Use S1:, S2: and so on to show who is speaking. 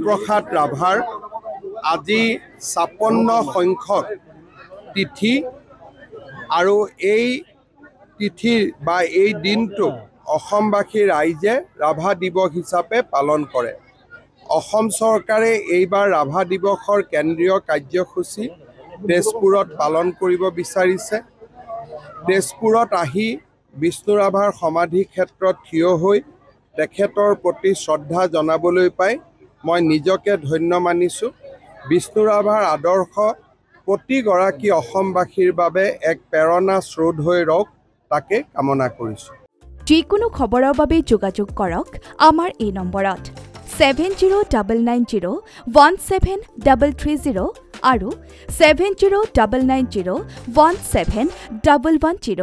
S1: প্ৰসাদ ৰাভাৰ আজি 56 সংখ্যক তিথি আৰু এই তিথিৰ বা এই দিনটোক অসমবাসী ৰাইজে ৰাভা দিৱস হিচাপে পালন কৰে। অসম চৰকাৰে এইবাৰ ৰাভা দিৱসৰ কেন্দ্ৰীয় কাৰ্যসূচী তেজপুৰত পালন কৰিব বিচাৰিছে। তেজপুৰত আহি বিষ্ণু ৰাভাৰ সমাধি ক্ষেত্ৰত থিয় হৈ তেখেতৰ প্ৰতি শ্ৰদ্ধা জনাবলৈ পাই মই নিজকে ধন্য মানিছোঁ। বিষ্ণু ৰাভাৰ আদৰ্শ প্ৰতিগৰাকী অসমবাসীৰ বাবে এক প্ৰেৰণা স্ৰোত হৈ ৰওক তাকে কামনা কৰিছোঁ।
S2: যিকোনো খবৰৰ বাবে যোগাযোগ কৰক আমাৰ এই নম্বৰত 7099017330 আৰু 7099017110।